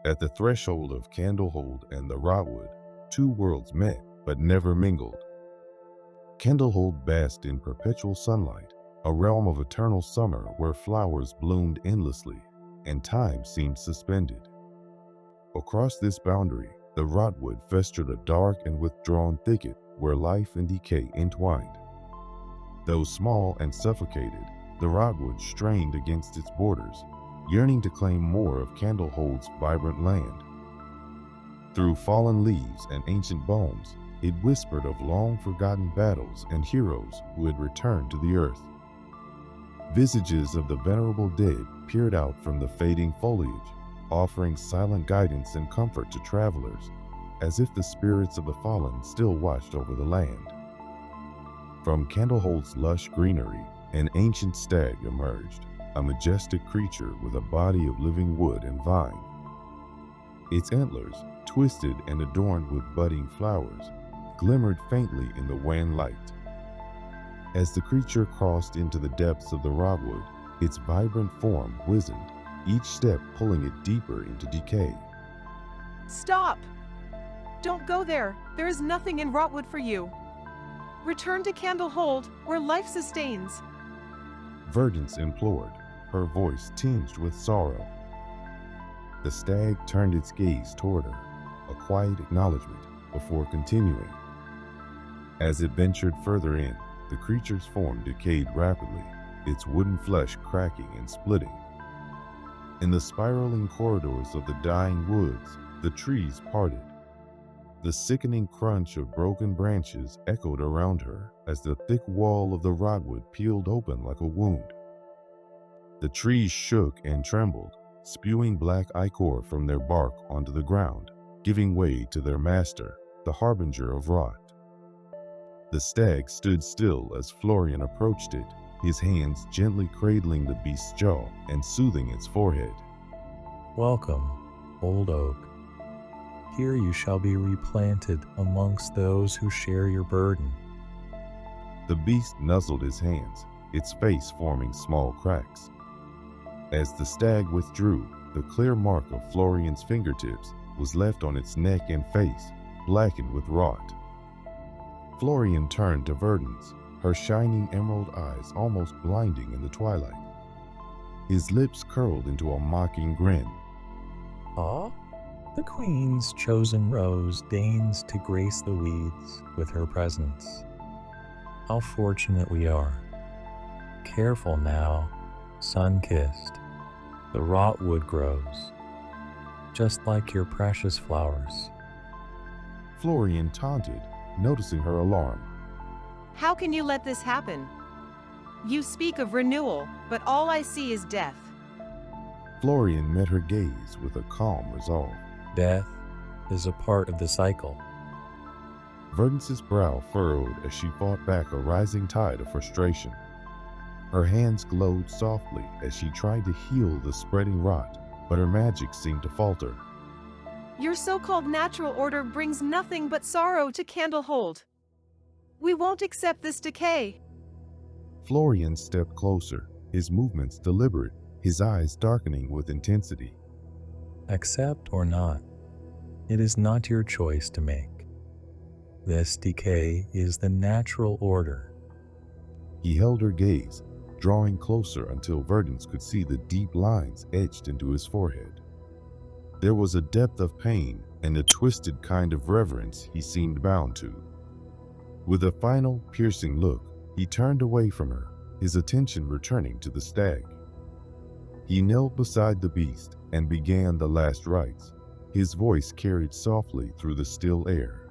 At the threshold of Candlehold and the Rotwood, two worlds met but never mingled. Candlehold basked in perpetual sunlight, a realm of eternal summer where flowers bloomed endlessly and time seemed suspended. Across this boundary, the Rotwood festered a dark and withdrawn thicket where life and decay entwined. Though small and suffocated, the Rotwood strained against its borders, yearning to claim more of Candlehold's vibrant land. Through fallen leaves and ancient bones, it whispered of long-forgotten battles and heroes who had returned to the earth. Visages of the venerable dead peered out from the fading foliage, offering silent guidance and comfort to travelers, as if the spirits of the fallen still watched over the land. From Candlehold's lush greenery, an ancient stag emerged, a majestic creature with a body of living wood and vine. Its antlers, twisted and adorned with budding flowers, glimmered faintly in the wan light. As the creature crossed into the depths of the Rotwood, its vibrant form wizened, each step pulling it deeper into decay. Stop! Don't go there. There is nothing in Rotwood for you. Return to Candlehold, where life sustains. Verdance implored, her voice tinged with sorrow. The stag turned its gaze toward her, a quiet acknowledgement before continuing. As it ventured further in, the creature's form decayed rapidly, its wooden flesh cracking and splitting. In the spiraling corridors of the dying woods, the trees parted. The sickening crunch of broken branches echoed around her as the thick wall of the Rotwood peeled open like a wound. The trees shook and trembled, spewing black ichor from their bark onto the ground, giving way to their master, the harbinger of rot. The stag stood still as Florian approached it, his hands gently cradling the beast's jaw and soothing its forehead. Welcome, old oak. Here you shall be replanted amongst those who share your burden. The beast nuzzled his hands, its face forming small cracks. As the stag withdrew, the clear mark of Florian's fingertips was left on its neck and face, blackened with rot. Florian turned to Verdance, her shining emerald eyes almost blinding in the twilight. His lips curled into a mocking grin. Ah? The Queen's chosen rose deigns to grace the weeds with her presence. How fortunate we are. Careful now, sun-kissed. The rotwood grows, just like your precious flowers. Florian taunted, noticing her alarm. How can you let this happen? You speak of renewal, but all I see is death. Florian met her gaze with a calm resolve. Death is a part of the cycle. Verdance's brow furrowed as she fought back a rising tide of frustration. Her hands glowed softly as she tried to heal the spreading rot, but her magic seemed to falter. Your so-called natural order brings nothing but sorrow to Candlehold. We won't accept this decay. Florian stepped closer, his movements deliberate, his eyes darkening with intensity. Accept or not, it is not your choice to make. This decay is the natural order. He held her gaze, drawing closer until Verdance could see the deep lines etched into his forehead. There was a depth of pain and a twisted kind of reverence he seemed bound to. With a final, piercing look, he turned away from her, his attention returning to the stag. He knelt beside the beast and began the last rites, his voice carried softly through the still air.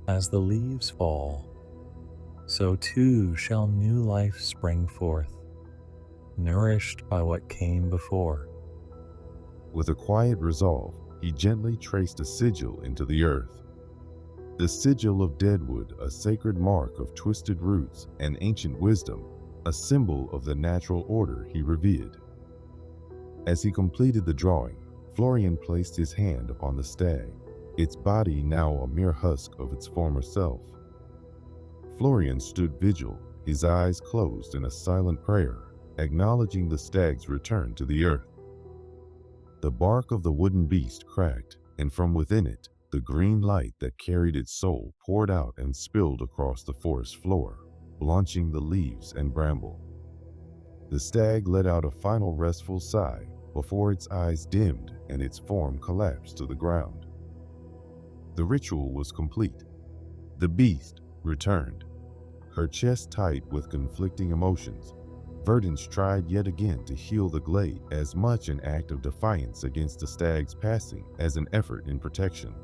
As the leaves fall, so too shall new life spring forth, nourished by what came before. With a quiet resolve, he gently traced a sigil into the earth. The sigil of deadwood, a sacred mark of twisted roots and ancient wisdom, a symbol of the natural order he revered. As he completed the drawing, Florian placed his hand upon the stag, its body now a mere husk of its former self. Florian stood vigil, his eyes closed in a silent prayer, acknowledging the stag's return to the earth. The bark of the wooden beast cracked, and from within it, the green light that carried its soul poured out and spilled across the forest floor, blanching the leaves and bramble. The stag let out a final restful sigh before its eyes dimmed and its form collapsed to the ground. The ritual was complete. The beast returned, her chest tight with conflicting emotions. Verdance tried yet again to heal the glade, as much an act of defiance against the stag's passing as an effort in protection.